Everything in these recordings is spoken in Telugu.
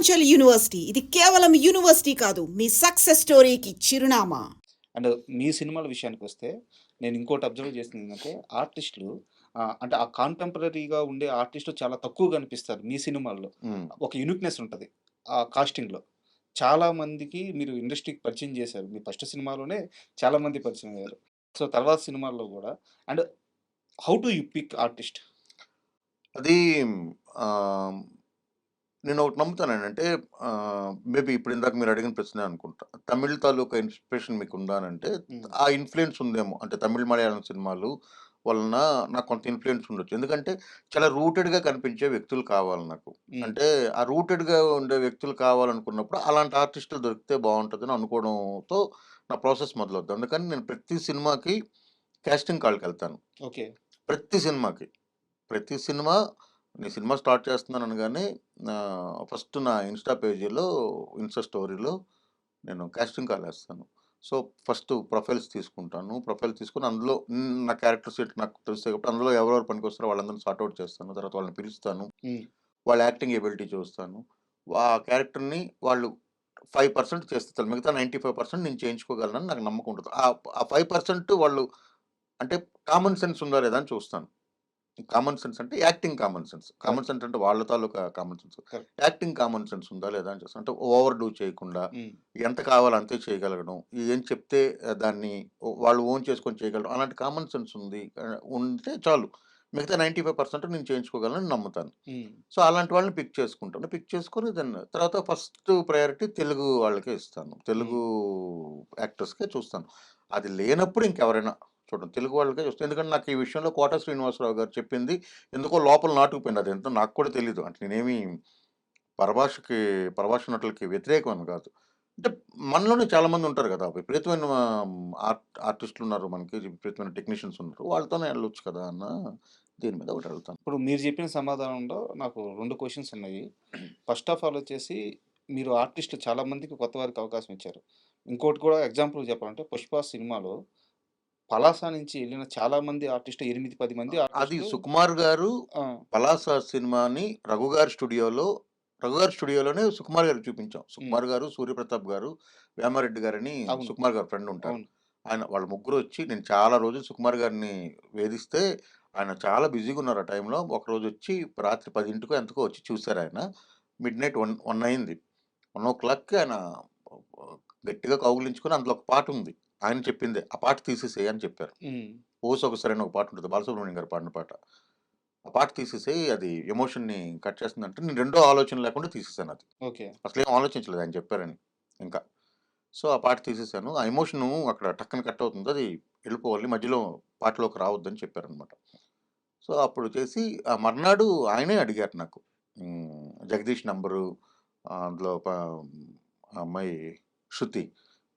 పూర్వాంచల్ యూనివర్సిటీ ఇది కేవలం యూనివర్సిటీ కాదు, మీ సక్సెస్ స్టోరీకి చిరునామా. అండ్ మీ సినిమాల విషయానికి వస్తే నేను ఇంకోటి అబ్జర్వ్ చేసింది ఏంటంటే ఆర్టిస్టులు అంటే ఆ కాంటెంపరరీగా ఉండే ఆర్టిస్టులు చాలా తక్కువ కనిపిస్తారు మీ సినిమాల్లో. హ్మ్. ఒక యూనిక్నెస్ ఉంటుంది ఆ కాస్టింగ్లో. చాలా మందికి మీరు ఇండస్ట్రీకి పరిచయం చేశారు. మీ ఫస్ట్ సినిమాలోనే చాలా మంది పరిచయం అయ్యారు. సో తర్వాత సినిమాల్లో కూడా. And how to you pick artist? అది ఆహ్, నేనొకటి నమ్ముతానండి. మేబీ ఇప్పుడు ఇందాక మీరు అడిగిన ప్రశ్నే అనుకుంటా. తమిళ్ తాలూకా ఇన్‌స్పిరేషన్ మీకుందా అనంటే, ఆ ఇన్‌ఫ్లూయెన్స్ ఉందేమో. అంటే తమిళ్, మలయాళం సినిమాలు వలన నాకు కొంత ఇన్‌ఫ్లూయెన్స్ ఉండొచ్చు. ఎందుకంటే చాలా రూటెడ్‌గా కనిపించే వ్యక్తులు కావాలి నాకు. అంటే ఆ రూటెడ్‌గా ఉండే వ్యక్తులు కావాలనుకున్నప్పుడు అలాంటి ఆర్టిస్టులు దొరికితే బావుంటదని అనుకోవడంతో నా ప్రాసెస్ మొదలవుద్ది. అందుకని నేను ప్రతి సినిమాకి కాస్టింగ్ కాల్‌కెళ్తాను. ఓకే. ప్రతి సినిమాకి. ప్రతి సినిమా నేను సినిమా స్టార్ట్ చేస్తున్నాను అనగానే ఫస్ట్ నా ఇన్‌స్టా పేజీలో, ఇన్‌స్టా స్టోరీలో నేను కాస్టింగ్ కాల్ ఏస్తాను. సో, ఫస్ట్ ప్రొఫైల్స్ తీసుకుంటాను. ప్రొఫైల్ తీసుకొని అందులో నా క్యారెక్టర్ సెట్ నాకు తెలుస్తాయి కాబట్టి అందులో ఎవరెవరు పనికొస్తారో వాళ్ళందరిని సార్ట్ ఔట్ చేస్తాను. తర్వాత వాళ్ళని పిలుస్తాను. వాళ్ళ యాక్టింగ్ ఎబిలిటీ చూస్తాను. ఆ క్యారెక్టర్‌ని వాళ్ళు 5% చేస్తే చాలు. మిగతా 95% నేను చేయించుకోగలనని నాకు నమ్మకం ఉంటది. ఆ 5% వాళ్ళు అంటే కామన్ సెన్స్ ఉందా లేదా అని చూస్తాను. కామన్ సెన్స్ అంటే acting common sense. Common sense అంటే వాళ్ళ తాలూకా common sense. Correct. Acting common sense ఉందా లేదా అని చూస్తాను. అంటే ఓవర్ డూ చేయకుండా ఎంత కావాలో అంతే చేయగలగడం. ఏం చెప్తే దాన్ని వాళ్ళు ఓన్ చేసుకొని చేయగలడం. అలాంటి కామన్ సెన్స్ ఉంది. ఉంటే చాలు. మిగతా 95% నేను చేయించుకోగలనని నమ్ముతాను. సో, అలాంటి వాళ్ళని పిక్ చేసుకుంటాను. పిక్ చేసుకొని తర్వాత ఫస్ట్ ప్రయారిటీ తెలుగు వాళ్ళకే ఇస్తాను. తెలుగు యాక్టర్స్‌కే చూస్తాను. అది లేనప్పుడు ఇంకెవరైనా చూడండి. తెలుగు వాళ్ళకే చూస్తాను. ఎందుకంటే నాకు ఈ విషయంలో 'కోట శ్రీనివాసరావు' గారు చెప్పింది ఎందుకో లోపల నాటుకుపోయింది. అదేంటో నాకు కూడా తెలీదు. అంటే నేనేమి పరభాషకి పరభాష నటులకి వ్యతిరేకమని కాదు. అంటే మనలోనే చాలామంది ఉంటారు కదా! విపరీతమైన ఆర్టిస్టులున్నారు మనకి. విపరీతమైన టెక్నీషియన్స్ ఉన్నారు. వాళ్ళతోనే ఎళ్ళొచ్చు కదా! అన్న దీని మీద ఒకటి అడుగుతాను. ఇప్పుడు మీరు చెప్పిన సమాధానంలో నాకు 2 క్వెషన్స్ ఉన్నాయి. ఫస్ట్ ఆఫ్ ఆల్ వచ్చేసి మీరు ఆర్టిస్ట్‌లు చాలా మందికి కొత్త వారికి అవకాశం ఇచ్చారు. ఇంకోటి కూడా ఎగ్జాంపుల్ చెప్పాలంటే 'పుష్ప' సినిమాలో పలాస నుంచి ఎళ్ళిన చాలా మంది ఆర్టిస్టులు 8, 10 మంది అది ఆర్టిస్టులు. సుకుమార్ గారు ఆ! 'పలాస' సినిమాని రఘుగారి స్టూడియోలోనే సుకుమార్ గారికి చూపించాం. హ్మ్. సుకుమార్ గారు, సూర్యప్రతాప్ గారు, వేమారెడ్డి గారని అవును. సుకుమార్ గారి ఫ్రెండ్ ఉంటారు. అవును. ఆయన వాళ్ళ ముగ్గురొచ్చి నేను చాలా రోజులు సుకుమార్ గారిని వేధిస్తే ఆయన చాలా బిజీగా ఉన్నారు ఆ టైంలో. ఒకరోజొచ్చి రాత్రి 10కో ఎంతకో వచ్చి చూసారాయన. మిడ్‌నైట్ 1 అయింది. 1:00కి ఆయన గట్టిగా కౌగిలించుకొని అందులో ఒక పాటుంది. ఆయన చెప్పిందే. "ఆ పాట తీసేసేయి" అని చెప్పారు. హ్మ్. 'ఓ సొగసరి' అని ఒక పాటుంటది. బాలసుబ్రహ్మణ్యం గారు పాడిన పాట. ఆ పాట తీసేసేయి అది ఎమోషన్‌ని కట్ చేస్తుందంటే నేను రెండో ఆలోచన లేకుండా తీసేసానది. ఓకే. అసలేం ఆలోచించలేదు ఆయన చెప్పారని ఇంకా. సో, ఆ పాట తీసేసాను. ఆ ఎమోషను అక్కడ టక్కన కట్ అవుతుంది. అది ఎళ్ళిపోవాలి. మధ్యలో పాటలోకి రావద్దని చెప్పారనమాట. సో, అప్పుడు చేసి ఆ మర్నాడు ఆయనే అడిగారు నాకు. 'జగదీష్' నంబరు అందులో ఆ అమ్మాయి 'శృతి'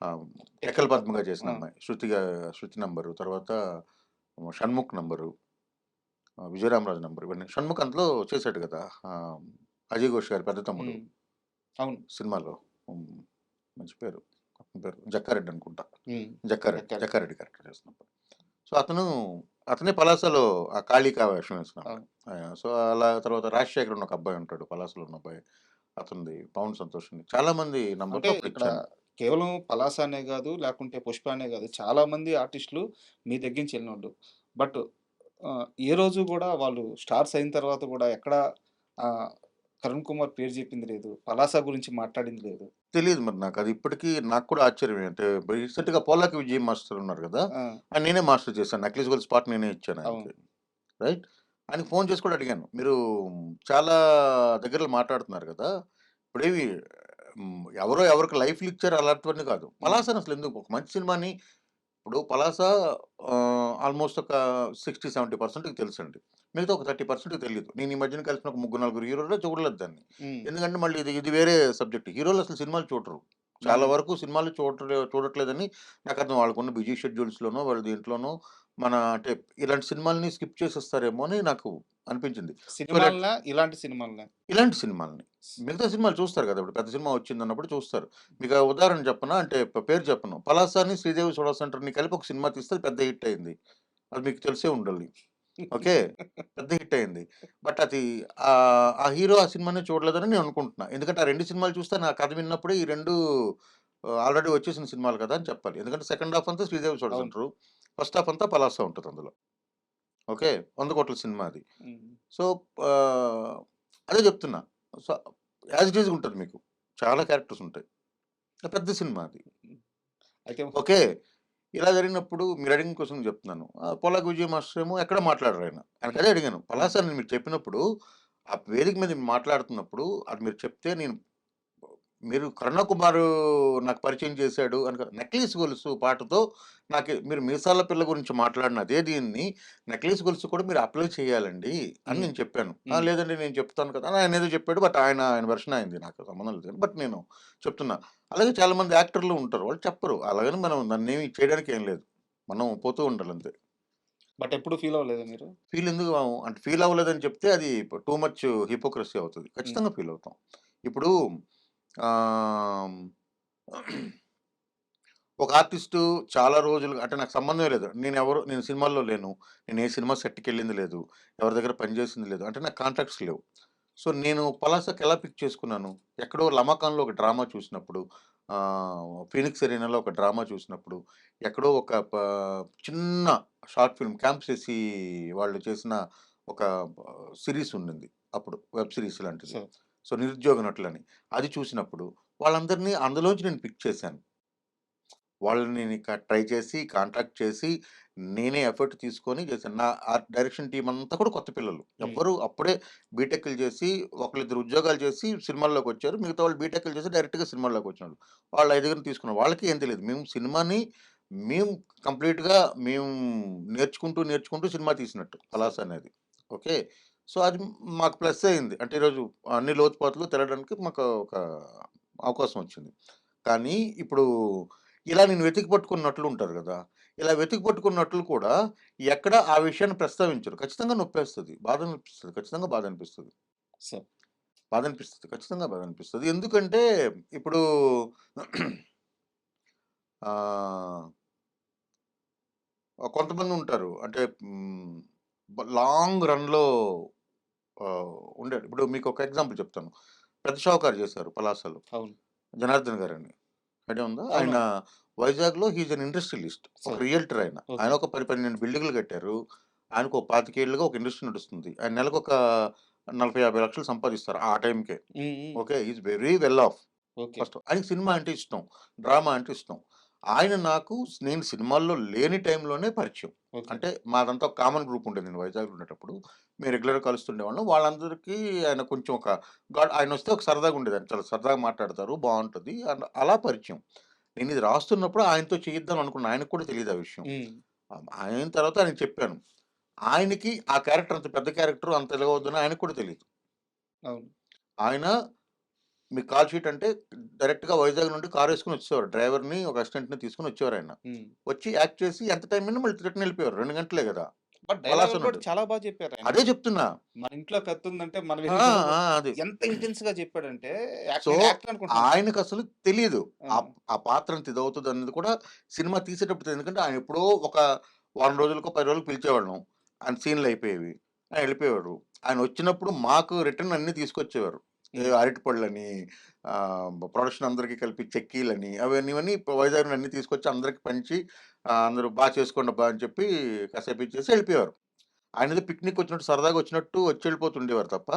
ఆహ్, 'టెక్కల పద్మగా' చేసిన ఆ! అమ్మాయి. 'శృతి' నంబరు. తర్వాత 'షణ్ముఖ్' నంబరు. 'విజయరామరాజు' నంబర్ ఇవన్నీ. 'షణ్ముఖ్' అందులో చేసాడు గదా! 'అజయ్ ఘోష్' గారి పెద్ద తమ్ముడు హ్మ్. అవును. సినిమాలో. హ్మ్. మంచి పేరు. అతని పేరు జక్కారెడ్డి అనుకుంటా. హ్మ్. జక్కారెడ్డి. ఎక్కాలి. జక్కారెడ్డి క్యారెక్టర్ చేస్తున్నప్పుడు. సో, అతనే పలాసలో ఆ కాళికా వేషం వేసినప్పుడు. అవును. సో, అలా తర్వాత 'రాజశేఖర్' అని ఒక అబ్బాయి ఉంటాడు. పలాసలో ఉన్న అబ్బాయి. అతనిది 'పవన్ సంతోష్' ఉంది. చాలా మంది అంటే నంబర్‌లు ఇక్కడ అప్పుడిచ్చాను. కేవలం 'పలాస' అనే గాదు, లేకుంటే 'పుష్ప' అనే గాదు. చాలా మంది ఆర్టిస్టులు మీ దగ్గర నుంచి ఎళ్ళినోళ్ళు. బట్ ఏ రోజు గూడా వాళ్ళు స్టార్స్ అయిన తర్వాత గూడా ఎక్కడ ఆహ్, 'కరుణ్ కుమార్' పేరు జెప్పింది లేదు. 'పలాస' గురించి మాట్లాడింది లేదు. తెలీదు మరి నాకు. అది ఇప్పటికి నాకు కూడా ఆశ్చర్యమే. అంటే రీసెంట్‌గా 'పోలాకి విజయ్' మాస్టర్ ఉన్నారు గదా! ఆ! నేనే మాస్టర్ చేశాను. 'నక్లీస్ గోల్డ్' స్పాట్ నేనే ఇచ్చాను అవును. ఆయనకి. రైట్. ఆయనకి ఫోను చేసి కూడా అడిగాను. మీరు చాలా దగ్గరలో మాట్లాడుతున్నారు గదా! ఇప్పుడేమి ఎవరో ఎవరికి లైఫ్‌లిచ్చారు అలాంటివన్నీ కాదు. హ్మ్. 'పలాస'ని అసలెందుకు ఒక మంచి సినిమాని ఇప్పుడు 'పలాస' ఆల్‌మోస్ట్ ఒక 60, 70% తెలుసండి. మిగతా ఒక 30% తెలీదు. నేను ఈ మధ్యన కలిసిన ఒక ముగ్గురు, నలుగురు హీరోల్లో చూడలేదు దాన్ని. హ్మ్. ఎందుకంటే మళ్ళీ ఇది వేరే సబ్జెక్ట్. హీరోలు అసలు సినిమాలు చూడరు. చాలా హ్మ్. వరకు సినిమాలు చూడట్లేదని నాకర్థం. వాళ్ళకున్న బిజీ షెడ్యూల్స్‌లోనో, వాళ్ళ దీంట్లోనో అంటే ఇలాంటి సినిమాలని స్కిప్ చేసేస్తారేమో అని నాకు అనిపించింది. సో, ఇలాంటి సినిమాలనే. ఇలాంటి సినిమాలని. మిగతా సినిమాలు చూస్తారు గదా! ఇప్పుడు పెద్ద సినిమా వచ్చిందన్నప్పుడు చూస్తారు. మీకు ఉదాహరణ చెప్పనా? అంటే పేరు చెప్పను. 'పలాస'ని 'శ్రీదేవి సోడా సెంటర్‌ని' కలిపి ఒక సినిమా తీస్తే అది పెద్ద హిట్ అయింది. అది మీకు తెలిసే ఉండాలి. ఓకే. పెద్ద హిట్ అయింది. బట్ అది ఆ హీరో ఆ సినిమాని చూడలేదని నేను అనుకుంటున్నా. ఎందుకంటే ఆ 2 సినిమాలు చూస్తే నా కథ విన్నప్పుడే ఈ 2 ఆల్రెడీ వచ్చేసిన సినిమాలు కదా! అని చెప్పాలి. ఎందుకంటే సెకండ్ హాఫ్ అంతా 'శ్రీదేవి అవును. చూడసంటారు.' ఫస్ట్ హాఫ్ అంతా 'పలాస' ఉంటది అందులో. ఓకే. 100,00,00,000 సినిమా అది. హ్మ్. సో, ఆహ్, అదే చెప్తున్నా. సో, యాజ్ ఇట్ ఈజ్‌గా ఉంటది మీకు. చాలా క్యారెక్టర్స్ ఉంటాయి. పెద్ద సినిమా అది. హ్మ్. అయితే ఓకే. ఇలా జరిగినప్పుడు మీరడిగిన క్వెషన్ చెప్తున్నాను. 'పోలాకి విజయ మాస్టర్' ఏమో ఎక్కడ మాట్లాడరాయన. ఆయనకదే అడిగాను. హ్మ్. 'పలాస' అని మీరు చెప్పినప్పుడు, ఆ వేదిక మీద మాట్లాడుతున్నప్పుడు అది మీరు చెప్తే నేను మీరు 'కరుణ కుమారు' నాకు పరిచయం చేశాడు అని కాదు. 'నెక్లెస్ గొలుసు' పాటతో మీరు 'మీసాల పిల్ల' గురించి మాట్లాడిన అదే దీన్ని 'నెక్లెస్ గొలుసు' కూడా మీరు అప్లై చేయాలండి అని హ్మ్. నేను చెప్పాను. హ్మ్. లేదండి నేను చెప్తాను కదా! అని ఆయనేదో చెప్పాడు. బట్ ఆయన వెర్షన్ ఆయనది. నాకు సంబంధం లేదు. బట్ నేను చెప్తున్నా. అలాగే చాలామంది యాక్టర్లు ఉంటారు. వాళ్ళు చెప్పరు. అలాగని మనం దాన్నేమి చేయడానికి ఏం లేదు. మనం పోతూ ఉండాలంతే. బట్ ఎప్పుడు ఫీల్ అవ్వలేదా మీరు? ఫీల్ ఎందుకు అవ్వం? అంటే ఫీల్ అవ్వలేదని చెప్తే అది టూ మచ్ హిపోక్రసీ అవుతది. హ్మ్. ఖచ్చితంగా ఫీల్ అవుతాం. ఇప్పుడు ఆహ్, ఒక ఆర్టిస్టు చాలా రోజులు అంటే నాకు సంబంధమే లేదు. నేను సినిమాల్లో లేను. నేను ఏ సినిమా సెట్‌కెళ్ళింది లేదు. ఎవరి దగ్గర పని చేసింది లేదు. అంటే నాకు కాంటాక్ట్స్ లేవు. సో, నేను పలాసకి ఎలా పిక్ చేసుకున్నాను? ఎక్కడో 'లమకాన్‌లో' ఒక డ్రామా చూసినప్పుడు, 'ఫీనిక్స్ ఎరీనాలో' ఒక డ్రామా చూసినప్పుడు, ఎక్కడో ఒక చిన్న షార్ట్ ఫిల్మ్ 'క్యాంప్ శశి' వాళ్ళు చేసిన ఒక సీరీస్ ఉండింది. అప్పుడు వెబ్ సీరీస్ లాంటిది. సో సో, 'నిరుద్యోగ నటులని' అది చూసినప్పుడు వాళ్ళందరిని అందులోంచి నేను పిక్ చేశాను. వాళ్ళని నేను ట్రై చేసి, కాంటాక్ట్ చేసి, నేనే ఎఫర్ట్ తీసుకొని చేశాను. నా డైరెక్షన్ టీమ్ అంతా కూడా కొత్త పిల్లలు. హ్మ్. ఎవ్వరు అప్పుడే బీటెక్‌లు చేసి, ఒకళ్ళిద్దరు ఉద్యోగాలు చేసి సినిమాల్లోకొచ్చారు. మిగతా వాళ్ళు బీటెక్‌లు చేసి డైరెక్ట్‌గా సినిమాల్లోకొచ్చినోళ్ళు. వాళ్ళ ఐదుగురిని తీసుకున్నాం. వాళ్ళకి ఏం తెలీదు. మేము కంప్లీట్‌గా మేము నేర్చుకుంటూ సినిమా తీసినట్టు సో 'పలాస' అనేది. ఓకే. సో, అది మాకు ప్లస్ అయింది. అంటే ఈరోజు అన్ని లోతుపాతులు తెలవడానికి మాకు ఒక అవకాశం వచ్చింది. కానీ ఇప్పుడు ఇలా నేను వెతికి పట్టుకున్నట్లు ఉంటారు గదా! ఇలా వెతికి పట్టుకున్నట్లు కూడా ఎక్కడ ఆ విషయాన్ని ప్రస్తావించరు. ఖచ్చితంగా నొప్పేస్తది. బాధనిపిస్తది. ఖచ్చితంగా బాధనిపిస్తది. సో బాధనిపిస్తది. ఖచ్చితంగా బాధనిపిస్తది. ఎందుకంటే ఇప్పుడు ఆహ్, కొంతమందుంటారు. అంటే లాంగ్ రన్‌లో ఇప్పుడు మీకొక ఎగ్జాంపుల్ చెప్తాను. 'పెద్ద షావుకారు' చేశారు పలాసలో. అవును. జనార్దన్ గారని. ఐడియా ఉందా? ఆయన అవునవును. వైజాగ్‌లో he is an industrialist. So ఒక రియల్టర్ ఆయన. ఆయన ఓకే. ఒక 10, 12 బిల్డింగులు కట్టారు. ఆయనకు 25 ఏళ్లుగా ఒక ఇండస్ట్రీ నడుస్తుంది. ఆయన నెలకొక 40, 50 లక్షలు సంపాదిస్తారు ఆ టైంకే. హ్మ్. హ్మ్. Okay. He is very well of. Okay. First ఆయనకి సినిమా అంటే ఇష్టం. డ్రామా అంటే ఇష్టం. ఆయన నాకు నేను సినిమాల్లో లేని టైంలోనే పరిచయం. ఓకే. అంటే మాదంతా ఒక కామన్ గ్రూప్ ఉండేది నేను వైజాగ్‌లో ఉండేటప్పుడు. మేము రెగ్యులర్‌గా కలుస్తుండేవాళ్ళం. వాళ్ళందరికీ ఆయన కొంచెం ఆయనొస్తే ఒక సరదాగా ఉండేది. ఆయన చాలా సరదాగా మాట్లాడతారు. బావుంటది. అలా పరిచయం. నేనిది రాస్తున్నప్పుడు ఆయనతో చేయిద్దాం అనుకున్నా. ఆయనకి కూడా తెలీదు ఆ విషయం. హ్మ్. అయిన తర్వాత ఆయనకి చెప్పాను. ఆయనకి ఆ క్యారెక్టర్ అంత పెద్ద క్యారెక్టర్ అంత ఎలాగవుద్దని ఆయనకి కూడా తెలీదు. అవును. ఆయన మీకు కాల్ షీట్ అంటే డైరెక్ట్‌గా వైజాగ్ నుండి కారేసుకొని వచ్చేసేవారు. డ్రైవర్‌ని, ఒక అసిస్టెంట్‌ని తీసుకొని వచ్చేవారాయన. హ్మ్. వచ్చి యాక్ట్ చేసి ఎంత టైం అయినా మళ్ళీ రిటర్న్ ఎళ్ళిపోయేవారు. 2 గంటలే గదా! బట్ పలాస డైలాగులు కూడా నుండి. చాలా చెప్పారాయన. అదే చెప్తున్నా. మన ఇంట్లో కత్తుందంటే మనం ఆ! వెళ్లి చూడబో అది. ఎంత ఇంటెన్స్‌గా చెప్పాడంటే సో, నేను యాక్టర్ అనుకుంటున్నాను. ఆయనకసలు తెలీదు. ఆ! ఆ పాత్ర అంత ఇదవుతదనేది కూడా సినిమా తీసేటప్పుడు తెలీదు. ఎందుకంటే ఆయన ఎప్పుడో ఒక వారం రోజులకో, 10 రోజులకో పిలిచేవాళ్ళం. ఆయన సీన్‌లయిపోయేవి. ఆయన ఎళ్ళిపోయేవారు. ఆయన వచ్చినప్పుడు మాకు రిటర్న్ అన్నీ తీసుకొచ్చేవారు. హ్మ్. అరటిపళ్ళని, ప్రొడక్షన్ అందరికి కలిపి చెక్కీలని ఇవన్నీ వైజాగ్ నుండి అన్నీ తీసుకొచ్చి అందరికి పంచి, అందరూ చేసుకోండబ్బా! అని చెప్పి కాసేపు ఇచ్చేసి ఎళ్ళిపోయేవారు. ఆయనేదో పిక్నిక్ వచ్చినట్టు సరదాగా వచ్చినట్టు వచ్చెళ్ళిపోతుండేవారు తప్ప,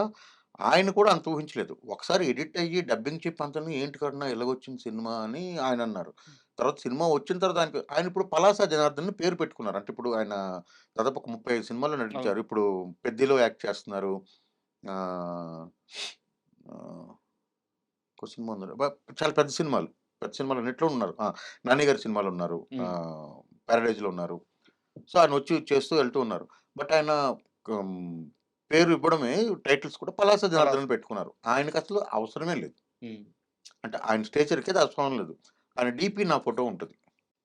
ఆయన కూడా అంత ఊహించలేదు. ఒకసారి ఎడిట్ అయ్యి డబ్బింగ్ చెప్పి అంతాను ఏంటి కరుణ ఇలాగొచ్చింది సినిమా అని ఆయనన్నారు. తర్వాత సినిమా వచ్చిన తర్వాత ఆయనిప్పుడు పలాస జనార్దన్ పేరు పెట్టుకున్నారు. అంటే ఇప్పుడు ఆయన దాదాపు ఒక 35 సినిమాల్లో అవును. నటించారు. ఇప్పుడు 'పెద్దిలో' యాక్ట్ చేస్తున్నారు. ఆహ్, ఆహ్, ఇంకో సినిమా ఉంది. చాలా పెద్ద సినిమాలు. పెద్ద సినిమాలన్నిట్లో ఉన్నారు. 'నాని' గారి సినిమాలో ఉన్నారు. హ్మ్. 'పారడైజ్‌లో' ఉన్నారు. సో, ఆయనొచ్చి చేస్తూ వెళ్తూ ఉన్నారు. బట్ ఆయన హ్మ్, పేరు ఇవ్వడమే టైటిల్స్ కూడా పలాస జనార్దన్ పలాస్. అని పెట్టుకున్నారు. ఆయనకసలు అవసరమే లేదు. హ్మ్. అంటే ఆయన స్టేచర్‌కి అది అవసరం లేదు. ఆయన డీపీ నా ఫోటో ఉంటది.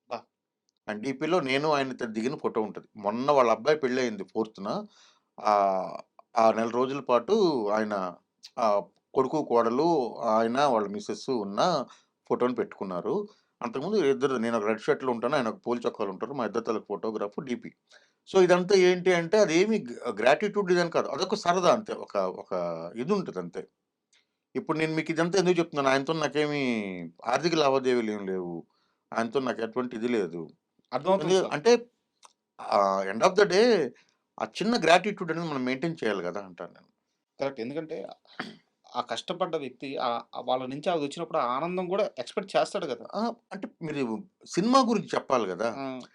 అబ్బా! ఆయన డీపీలో నేను ఆయనతో దిగిన ఫోటో ఉంటది. మొన్న వాళ్ళ అబ్బాయి పెళ్లయింది 4థ్‌న. ఆహ్, ఆ నెల రోజుల పాటు ఆయన ఆహ్, కొడుకు, కోడలు, ఆయన, వాళ్ళ మిసెస్ ఉన్న ఫోటోని పెట్టుకున్నారు. అంతకుముందు నేనొక రెడ్ షర్ట్‌లో ఉంటాను. ఆయన ఒక పూల చొక్కాలో ఉంటారు. మా ఇద్దరి తాలూకు ఫోటోగ్రాఫ్ డీపీ. సో ఇదంతా ఏంటి అంటే అదేమి గ్రాటిట్యూడ్ ఇదని కాదు. అదొక సరదా అంతే. ఒక ఒక ఇది ఉంటది అంతే. ఇప్పుడు నేను మీకు ఇదంతా ఎందుకు చెప్తున్నాను, ఆయనతో నాకేమి ఆర్థిక లావాదేవీలు ఏమి లేవు. ఆయనతో నాకు ఎటువంటి ఇది లేదు. అర్థమవుతుంది సార్. అంటే ఎండ్ ఆఫ్ ద డే ఆ చిన్న గ్రాటిట్యూడ్ అనేది మనం మెయింటైన్ చేయాలి కదా అంటాను నేను. కరెక్ట్. ఎందుకంటే ఆ కష్టపడ్డ వ్యక్తి వాళ్ళ నుంచి అది వచ్చినప్పుడు ఆ ఆనందం కూడా ఎక్స్‌పెక్ట్ చేస్తాడు కదా! అంటే మీరు సినిమా గురించి చెప్పాలి కదా!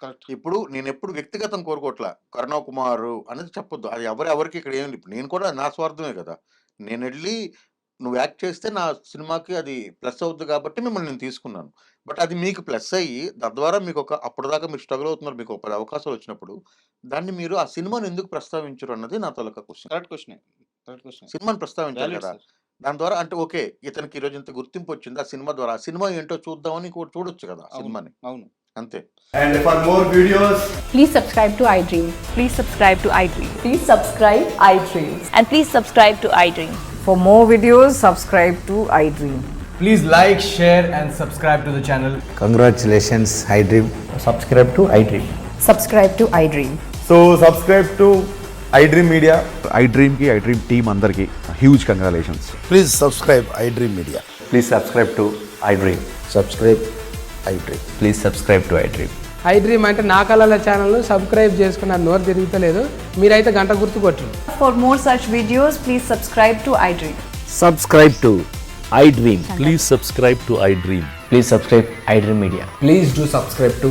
కరెక్ట్. ఇప్పుడు నేనెప్పుడు వ్యక్తిగతం కోరుకోవట్లా. 'కరుణ కుమార్' అనేది చెప్పొద్దు. అది ఎవరికి ఇక్కడ ఏమి ఇప్పుడు నేను కూడా నా స్వార్థమే కదా! నేనెళ్ళి నువ్వు యాక్ట్ చేస్తే నా సినిమాకి అది ప్లస్ అవుద్ది కాబట్టి మిమ్మల్ని నేను తీసుకున్నాను. బట్ అది మీకు ప్లస్ అయ్యి తద్వారా మీకొక అప్పటిదాకా మీరు స్ట్రగుల్ అవుతున్నారు. మీకు ఒక 10 అవకాశాలు వచ్చినప్పుడు దాన్ని మీరు ఆ సినిమాని ఎందుకు ప్రస్తావించరు అన్నది నా తాలూకా క్వెషన్. కరెక్ట్ క్వెషనే. కరెక్ట్ క్వెషనే. సినిమాని ప్రస్తావించాలి వాలిడ్ కదా! సార్. దాని ద్వారా అంటే ఓకే. ఇతనికి ఈరోజు ఇంత గుర్తింపు వచ్చింది ఆ సినిమా ద్వారా. ఆ సినిమా ఏంటో చూద్దామని కూడా చూడొచ్చు కదా! ఆ అవును. సినిమాని. అవును. అంతే. And for more videos, Please subscribe to iDream. Please subscribe to iDream. Please subscribe iDream. And please subscribe to iDream. For more videos, subscribe to iDream. please like, share, and subscribe to the channel. Congratulations, iDream. Subscribe to iDream. Subscribe to iDream. So subscribe to iDream Media. iDream की iDream team अंदर की huge congratulations. Please subscribe iDream Media. Please subscribe to iDream. Subscribe iDream. Please subscribe to iDream. iDream అంటే నా కళల ఛానల్ సబ్స్క్రైబ్ చేసుకున్న నోరు తిరుగుతలేదు. మీరైతే గంట గుర్తు కొట్టండి. For more such videos, please subscribe to iDream. Subscribe to iDream. Please subscribe to iDream. Please subscribe iDream Media. Please do subscribe to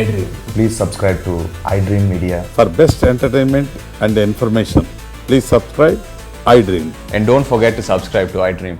iDream. Please subscribe to iDream Media. For best entertainment and information, please subscribe iDream. And don't forget to subscribe to iDream.